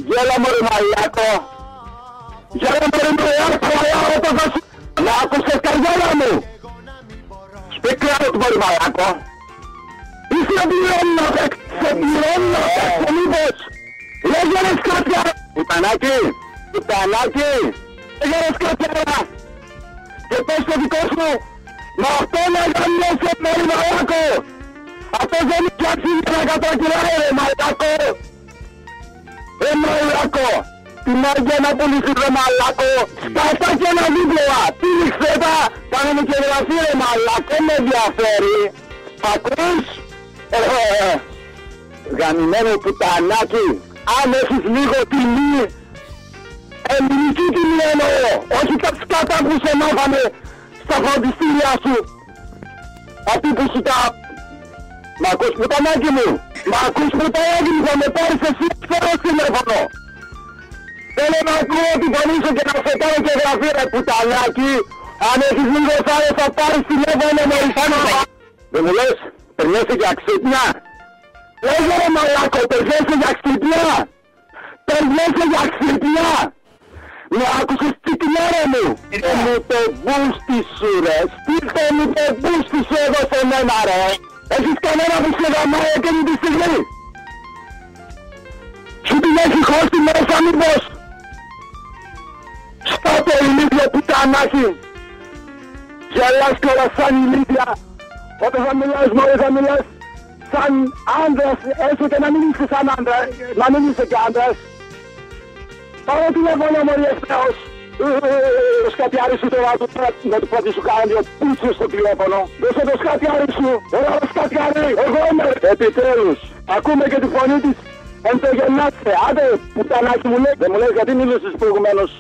Γέλα μωρέ μαλάκο. Γέλα μωρέ μαλάκο, όταν θα σου... Να άκουσες καριέρα μου. Σπίκλα του μωρέ μαλάκο. Είσαι πληρώνω, σε πληρώνω, σε μήπως. Λέγε ρε σκάτια. Πουτανάκι, πουτανάκι. Λέγε ρε σκάτια. Και πες το δικό σου. Με αυτό να γαμιέσαι μωρέ μαλάκο. Αυτός δεν είναι πια ψήνει να κατρακυλάει ρε μαλάκο. Ρε μαλάκο. Την άργια να πουλήσεις ρε μαλάκο. Σκάτα και ένα δίπλωα. Τύλιξε τα. Κάνουμε και γραφή ρε μαλάκο. Με ενδιαφέρει. Ακούς. Γαμημένο πουτανάκι. Αν έχεις λίγο τιμή. Ελληνική τιμή εννοώ. Όχι τα σκάτα που σε μάθαμε στα φροντιστήρια σου. Αυτοί που σου τα... Μ' ακούς πουτανάκι μου. Μ' ακούς πουτανάκι μου. Θα με πάρεις εσύ φορές τηλέφωνο. Θέλω να ακούω την φωνή σου και να σε κάνω και γραφή ρε πουτανάκι. Αν έχεις λίγο θάρρος θα πάρεις τηλέφωνο με ριφάνο. Δεν μου λες, περνιέσαι για ξύπνια. Λέγε ρε μαλάκο, περνιέσαι για ξύπνια. Περνιέσαι για ξύπνια. Με άκουσες τσικνάρα μου. Στείλτε μου το μπούστι σου ρε. Στείλτε μου το μπούστι σου εδώ σε μένα ρε. Έχεις κανένα που σε γαμάει εκείνη τη στιγμή. Σου την έχει χώσει μέσα μήπως. Στάτε ηλίθιο πουτανάκι. Γελάς κιόλα σαν ηλίθια. Όταν θα μιλάς μωρέ θα μιλάς σαν άντρας. Έστω και να μην είσαι σαν άντρας. Να μην είσαι κι άντρας. Πάρε τηλέφωνο μωρή ευθέως. Το σκατιάρι σου τώρα να του πω ότι σου κάνει δύο πούτσες στο τηλέφωνο. Δώσε το σκατιάρι σου. Έλα το σκατιάρι. Εγώ είμαι. Επιτέλους. Ακούμε και τη φωνή της. Εν το γεννάστε. Άντε πουτανάκι μου λέει. Δεν μου λες γιατί μίλησες προηγουμένως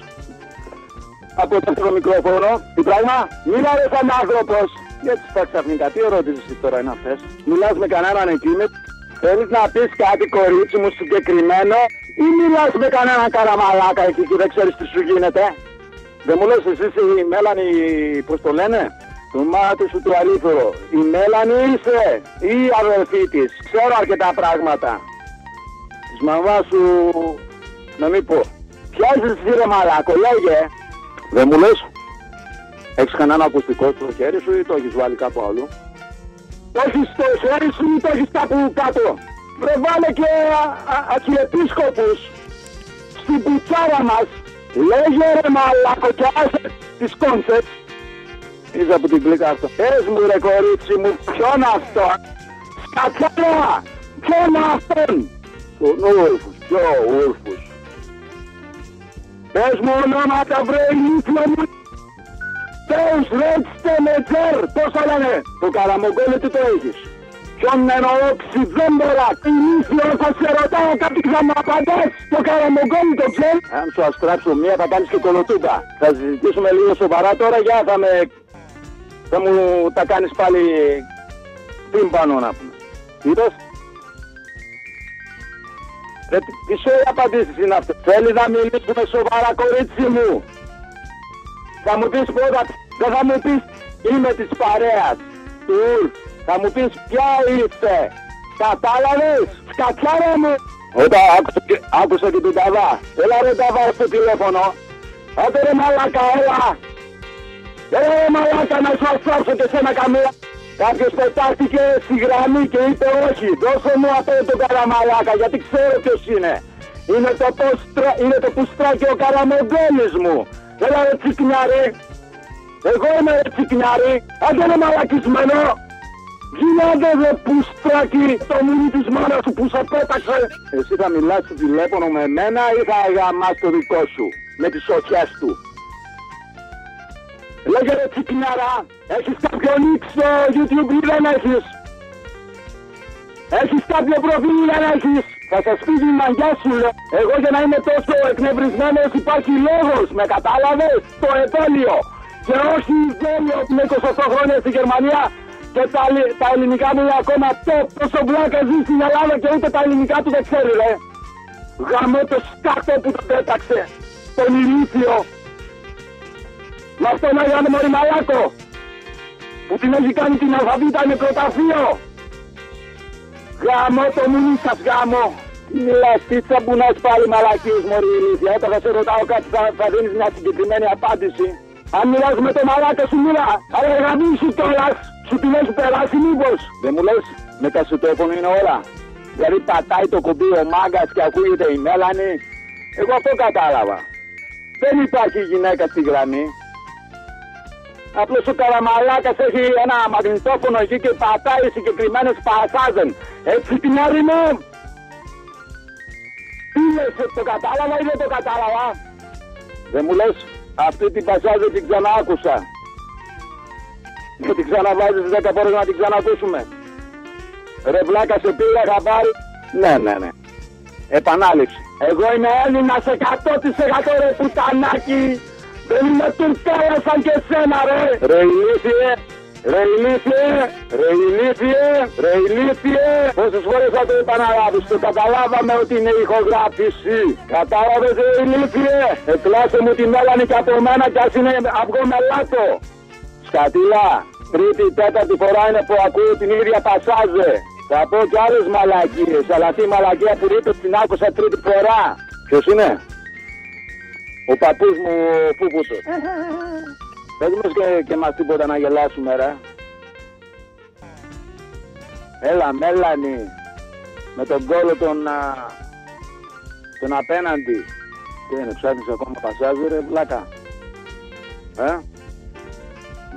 από το μικρόφωνο. Τι πράγμα. Μίλα ρε σαν άνθρωπος. Γιατί στα ξαφνικά. Τι ερώτησες τώρα είναι αυτές. Μιλάς με κανέναν εκείνη. Θέλεις να πεις κάτι κορίτσι μου συγκεκριμένο. Ή μιλάς με κανέναν καραμαλάκα εκεί και δεν ξέρεις τι σου γίνεται. Δεν μου λες εσύ η Μέλανη, πώς το λένε, το μάτι σου του αλήθωρο. Η Μέλανη είσαι ή η αδελφή της. Ξέρω αρκετά πράγματα. Της μαμάς σου, να μην πω. Ποια είσαι εσύ ρε μαλάκο, λέγε. Δεν μου λες. Έχεις κανένα ακουστικό στο χέρι σου ή το έχεις βάλει κάπου αλλού. Το έχεις στο χέρι σου ή το έχεις κάπου κάτω. Βρε βάλε και αρχιεπίσκοπους στην πουτσάρα μας. Λέγε ρε μαλάκο και άσε τις κόνσες. Είσαι από την κλίκα αυτό. Πες μου ρε κορίτσι μου, ποιον αυτό. Σκατσάρα, ποιον αυτόν. Τον Ούρφους, ποιο Ούρφους. Πες μου ονόματα βρε ηλίθιο μου. Θεούς ρέξτε με τζέρ, πόσα λένε. Το καραμογκόλι τι το έχεις. Ποιον εννοώ ξυδέμπορα, ηλίθιο θα σε ρωτάω κάτι θα μου απαντάς. Το καραμογκόλι το ξέρει. Αν σου αστράψω μία θα κάνεις και κολοτούμπα. Θα συζητήσουμε λίγο σοβαρά τώρα για θα μου τα κάνεις πάλι τύμπανο να πούμε. Είδες. Τι σου απαντήσεις είναι αυτό. Θέλει να μιλήσουμε σοβαρά κορίτσι μου. Θα μου πεις πρώτα, δεν θα μου πεις είμαι της παρέας του Ουρφ. Θα μου πεις ποια είστε. Κατάλαβες, σκατσάρα μου. Όταν άκουσα και την Ταβά. Έλα ρε Ταβά στο τηλέφωνο. Άντε ρε μαλάκα, έλα. Έλα ρε μαλάκα να σου αστράψω και σένα καμία. Κάποιος πετάχτηκε στη γραμμή και είπε όχι. Δώσε μου αυτό το καραμαλάκα γιατί ξέρω ποιος είναι. Είναι το πουστράκι ο καραμογκόλης μου. Έλα ρε τσικνιάρι. Εγώ είμαι ρε τσικνιάρι. Άντε ρε μαλακισμένο. Γίνατε δε πουστράκι το μουνί της μάνας σου που σε πέταξε. Εσύ θα μιλάς στο τηλέφωνο με εμένα ή θα γαμάς το δικό σου με τις σωτιές του. Λέγε ρε τσικνιάρα, έχεις κάποιο νικ στο YouTube ή δεν έχεις. Έχεις κάποιο προφίλ ή δεν έχεις. Θα σας πει η μαγιά σου λέω. Εγώ για να είμαι τόσο εκνευρισμένος υπάρχει λόγος. Με κατάλαβες, το επέλιο. Και όχι γέλιο που είναι 28 χρόνια στη Γερμανία. Και τα ελληνικά μου είναι ακόμα top. Τόσο βλάκα ζει στην Ελλάδα και ούτε τα ελληνικά του δεν ξέρει ρε. Γαμώ το σκάτο που το πέταξε. Τον ηλίθιο. Με αυτόν Άγιον μωρή μαλάκο. Που την έχει κάνει την αλφαβήτα νεκροταφείο. Γαμώ το μουνί σας γαμώ. Μιλάς, τι τσαμπουνάς πάλι μαλακίες μωρή ηλίθεια. Όταν θα σε ρωτάω κάτι θα δίνεις μια συγκεκριμένη απάντηση. Αν μιλάς με το μαλάκα σου μιλά. Αλλά γαμίσου κιόλας. Σου την έχει περάσει μήπως. Δεν μου λες, με κασετόφωνο είναι όλα. Δηλαδή πατάει το κουμπί ο μάγκας και ακούγεται η μέλανη. Εγώ αυτό κατάλαβα. Δεν υπάρχει γυναίκα στη γραμμή. Απλώς ο καραμαλάκας έχει ένα μαγνητόφωνο εκεί και πατάει συγκεκριμένες πασάζεν. Έτσι την άλλη μου. Τι λες, το κατάλαβα ή δεν το κατάλαβα. Δεν μου λες, αυτή την πασάζ την ξαναάκουσα. Και την ξαναβάζεις 10 φορές να την ξανακούσουμε. Ρε βλάκα, σε πήρα χαμπάρι. Ναι. Επανάληψη. Εγώ είμαι Έλληνας 100% ρε πουτανάκι. Δεν είμαι Τουρκάλα σαν και σένα ρε. Ρε ηλίθιε. Πόσες φορές θα το επαναλάβεις. Το καταλάβαμε ότι είναι ηχογράφηση. Κατάλαβες ρε ηλίθιε. Εκλάσε μου τη μέλανη και από μένα κι ας είναι αυγό μελάτο. Σκατήλα. Τρίτη, τέταρτη φορά είναι που ακούω την ίδια πασάζε. Θα πω κι άλλες μαλακίες, αλλά τι μαλακία που είπες την άκουσα τρίτη φορά. Ποιος είναι? Ο παππούς μου ο Πούπουτος. Πες μας και μας τίποτα να γελάσουμε ρε. Έλα Μέλανη, με τον κόλο τον απέναντι. Τι είναι, ψάχνεις ακόμα πασάζε ρε βλάκα.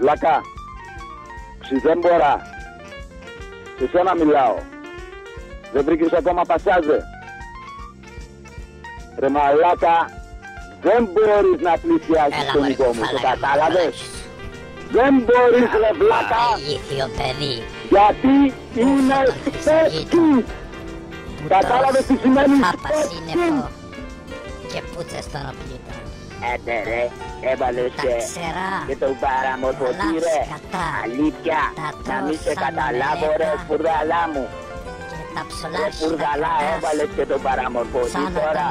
Βλάκα. Ξυδέμπορα. Σε σένα μιλάω. Δεν βρήκες ακόμα πασάζε. Ρε μαλάκα, δεν μπορείς να πλησιάσεις τον δικό μου, το κατάλαβες. Δεν μπορείς ρε βλάκα. Γιατί είναι σπέκι. Κατάλαβες τι σημαίνει σπέκι. Και πούτσες στον οπλίτο. Άντε ρε, έβαλες και τον παραμορφωτή ρε. Αλήθεια, να μην σε καταλάβω ρε σπουρδαλά μου. Ρε σπουρδαλά, έβαλες και τον παραμορφωτή τώρα.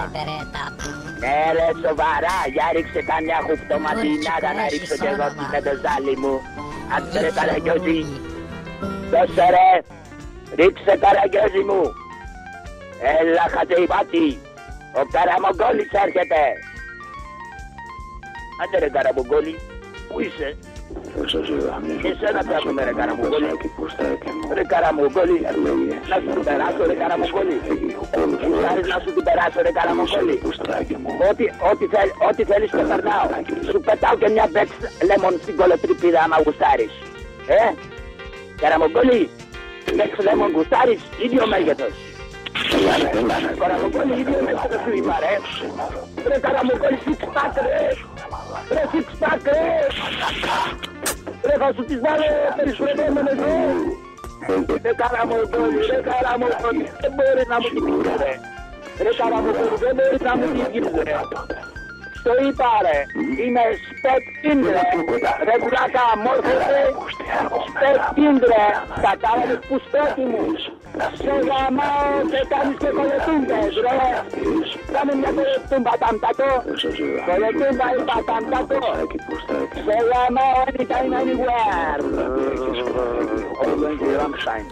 Ναι ρε σοβαρά, για ρίξε καμιά χουφτωματινάδα να ρίξω κι εγώ την μετεζάλη μου. Άντε ρε καραγκιόζη. Δώσε ρε, ρίξε καραγκιόζη μου. Έλα χατεϊβάτη, ο Καραμογκόλης έρχεται. Άντε ρε Καραμογκόλη, πού είσαι? Εσένα ψάχνουμε ρε Καραμογκόλη. Ρε Καραμογκόλη, να σου την περάσω ρε Καραμογκόλη. Γουστάρεις να σου την περάσω ρε Καραμογκόλη. Ό,τι θέλεις το περνάω. Σου πετάω και μια μπέξ λέμον στην κολοτρυπίδα άμα γουστάρεις. Καραμογκόλη, μπέξ λέμον γουστάρεις, ίδιο μέγεθος. Καραμογκόλη, ίδιο μέγεθος σου είπα ρε. Ρε Καραμογκόλη, six pack ρε. Ρε six pack ρε. Ρε θα σου τις βάλω περισσομένες ρε. Ρε Καραμογκόλη, δεν μπορείς να μου την πεις ρε. Ρε Καραμογκόλη, δεν μπορείς να μου την πεις ρε. Στο είπα ρε, είμαι σπέκιν ρε. Ρε πουλάκα, μόρφωσε. Σπέκιν ρε. Κατάλαβες που σπέκι μου. Σε γαμάω και κάνεις και κολετούμπες ρε. Κάνε μια κολετούμπα ταμπτατό. Κολετούμπα είπα ταμπτατό. Σε γαμάω anytime anywhere. Όλεν και Ραμστάιν.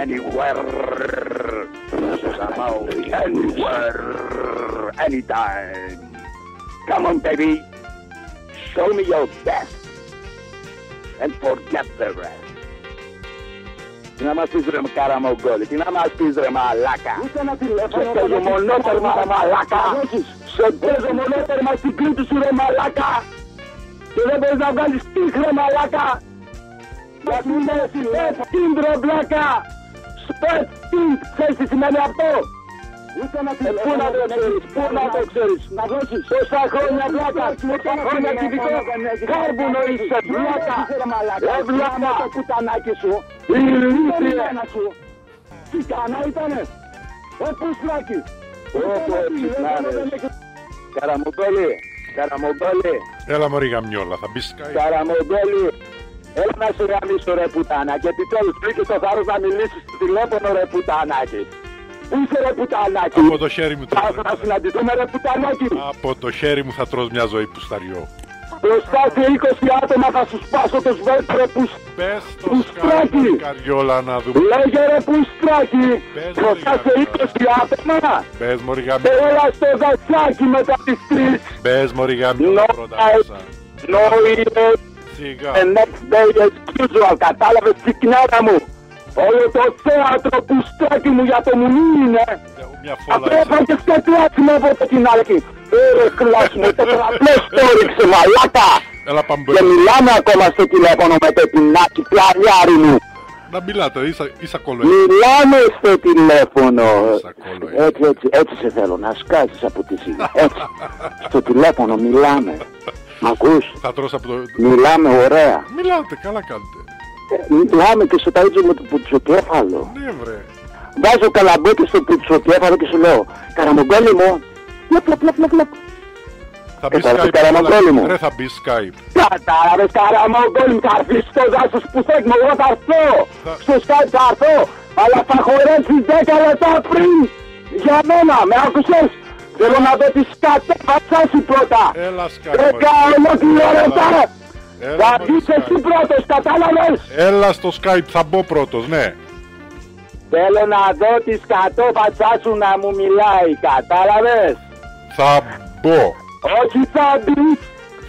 Anywhere. Σε γαμάω anywhere. Anytime. Come on baby. Show me your best. And forget the rest. Τι να μας πεις ρε Καραμογκόλη, τι να μας πεις ρε μαλάκα. Σε παίζω μονότερμα ρε μαλάκα. Σε παίζω μονότερμα στην κλήτη σου ρε μαλάκα. Και δεν μπορείς να βγάλεις τύχ ρε μαλάκα. Γιατί είναι σπέτ ρε βλάκα. Σπέτ τύχ, ξέρεις τι σημαίνει αυτό. Πού να το ξέρεις, πού να το ξέρεις. Να δώσεις τόσα χρόνια βλάκα. Τόσα χρόνια κυβικό κάρβουνο είσαι βλάκα. Ρε βλάκα το κουτανάκι σου. Η ηλίθεια σου. Τι κάνα ήτανε. Πουσλάκι. Όπο ψηφνάρες. Καραμογκόλη. Έλα μωρή γαμιόλα, θα μπεις Skype. Καραμογκόλη. Έλα να σου γαμίσω ρε πουτάνα. Και επιτέλους βρήκες το θάρρος να μιλήσεις στο τηλέφωνο ρε πουτανάκι. Πού είσαι ρε πουτανάκι. Από το χέρι μου τρως. Θα συναντηθούμε ρε πουτανάκι. Από το χέρι μου θα τρως μια ζωή πουσταριό. Μπροστά σε 20 άτομα θα σου σπάσω το σβέλτρο Πες το Πουστράκι. Σκάι Καριόλα να δούμε. Λέγε ρε Πουστράκι. Πες, Μπροστά σε 20 άτομα. Πες μωρή γαμιόλα. Έλα στο δασάκι μετά τις 3. Πες μωρή γαμιόλα πρώτα μέσα. No, Σιγά. the next day as usual, κατάλαβες τσικνάρα μου. Όλο το θέατρο Πουστράκι μου για το μουνί είναι. Μια φόλα Αυτό έπρεπε και κλάσιμο από την άλλη. Ρε κλάσιμο, τετραπλές το ρίξε μαλάκα. Έλα πάμε Και μιλάμε ακόμα στο τηλέφωνο με το τεινάκι πλανιάρι μου. να μιλάτε, είσαι κόλλο. Μιλάμε στο τηλέφωνο. Είσαι κόλλο. Έτσι σε θέλω, να σκάζεις από τη σιγά. Έτσι. Στο τηλέφωνο μιλάμε. Μ' ακούς? Θα τρως από το... Μιλάμε ωραία. Μιλάτε, καλά κάνετε. Μιλάμε και στο ταΐτζο με το πουτσοκέφαλο. Ναι βρε. Βάζω καλαμπόκι στο πουτσοκέφαλο και σου λέω «Καραμογκόλι μου». Πλαπ. Θα μπει Κατάλαβες, Καραμογκόλι μου. Skype. Ρε θα μπει Skype. Κατάλαβες, Καραμογκόλι μου, θα έρθεις στο δάσος που θέλουμε, εγώ θα έρθω. Στο Skype θα έρθω, αλλά θα χορέψεις 10 λεπτά πριν. Για μένα, με άκουσες? Θέλω να δω τη σκατέφατσά σου πρώτα. Έλα Skype. 10 ολόκληρα λεπτά. Έλα, Θα μωρή, μπεις εσύ Skype. πρώτος, κατάλαβες? Έλα στο Skype, θα μπω πρώτος, ναι. Θέλω να δω τη σκατόφατσά σου να μου μιλάει, κατάλαβες? Θα μπω. Όχι θα μπεις.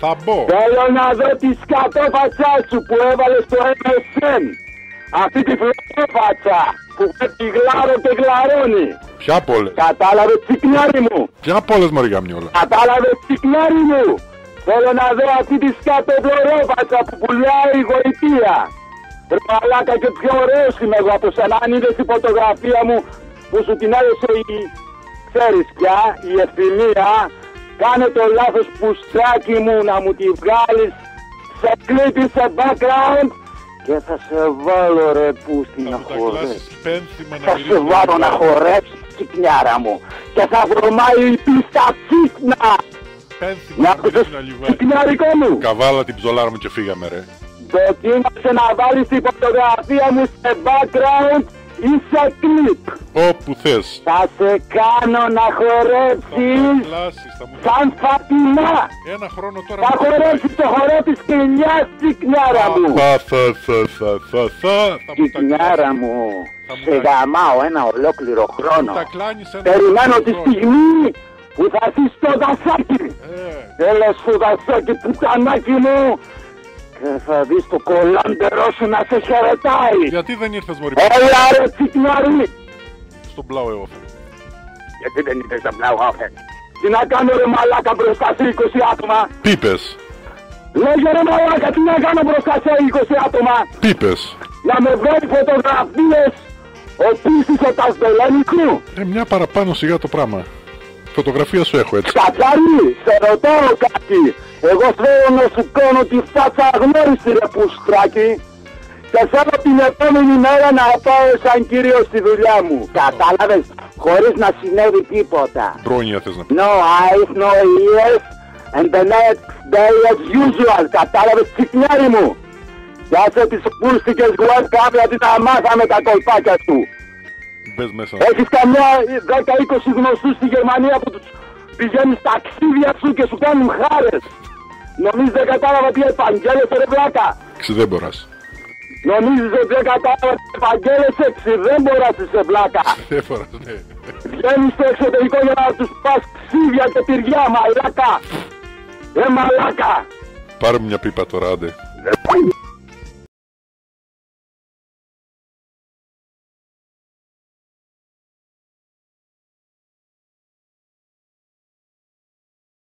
Θα μπω. Θέλω να δω τη σκατόφατσά σου που έβαλες στο MSN. Αυτή τη φλόγφατσα που τη γλάρω και γλαρώνει. Ποια απ' όλες. Κατάλαβες τσικνιάρι μου. Ποια απ' όλες μωρή γαμιόλα. Κατάλαβες τσικνιάρι μου. Θέλω να δω αυτή τη σκατοφλωρόφατσα που πουλάει η γοητεία. Ρε μαλάκα και πιο ωραίος είμαι εγώ από σένα. Αν είδες τη φωτογραφία μου που σου την έδωσε η... Ξέρεις πια, η ευθυμία. Κάνε το λάθος Πουστράκι μου να μου τη βγάλεις σε κλίπη, σε background και θα σε βάλω ρε πούστη να χορέψεις. Θα σε βάλω να χορέψεις τσικνιάρα μου και θα βρωμάει η πίστα τσίκνα. Να ακούσες τσικνιάρικο μου. Καβάλα την ψολάρα μου και φύγαμε ρε. Δοκίμασε να βάλεις τη φωτογραφία μου σε background ή σε κλιπ. Όπου θες. Θα σε κάνω να χορέψεις σαν Φατινά. Ένα χρόνο τώρα. Θα χορέψεις το χορό της κοιλιάς τσικνιάρα μου. Τσικνιάρα μου. Σε γαμάω ένα ολόκληρο χρόνο. Περιμένω τη στιγμή που θα έρθεις στο δασάκι. Έλα στο δασάκι πουτανάκι μου. Και θα δεις το κολάντερό σου να σε χαιρετάει. Γιατί δεν ήρθες μωρή. Έλα ρε τσικνιάρι. Στον Blau Ofen. Γιατί δεν ήρθες στο Blau Ofen. Τι να κάνω ρε μαλάκα μπροστά σε 20 άτομα. Πίπες. Λέγε ρε μαλάκα τι να κάνω μπροστά σε 20 άτομα. Πίπες. Να με βγάλει φωτογραφίες ο πίστης ο Τασδελένικου. Μια παραπάνω σιγά το πράγμα. Φωτογραφία σου έχω έτσι. Κατσάρι, σε ρωτάω κάτι. Εγώ θέλω να σου κάνω τη φάτσα αγνώριστη ρε Πουστράκι. Και θέλω την επόμενη μέρα να πάω σαν κύριος στη δουλειά μου. Κατάλαβες, χωρίς να συνέβη τίποτα. Μπρόνια θες να πεις. No eyes, no ears, and the next day as usual. Κατάλαβες τσικνιάρι μου. Και άσε τις πούστικες webcam γιατί τα μάθαμε τα κολπάκια σου. Μπες μέσα. Έχεις καμιά 10-20 γνωστούς στη Γερμανία που τους πηγαίνεις ταξίδια σου και σου κάνουν χάρες. Νομίζεις δεν κατάλαβα τι επαγγέλλεσαι ρε βλάκα. Ξηδέμπορας. Νομίζεις ότι δεν κατάλαβα τι επαγγέλλεσαι. Ξηδέμπορας είσαι βλάκα. Ξηδέμπορας, ναι. Βγαίνεις στο εξωτερικό για να τους πας ξύδια και τυριά μαλάκα. Μαλάκα. Πάρε μου μια πίπα τώρα, άντε.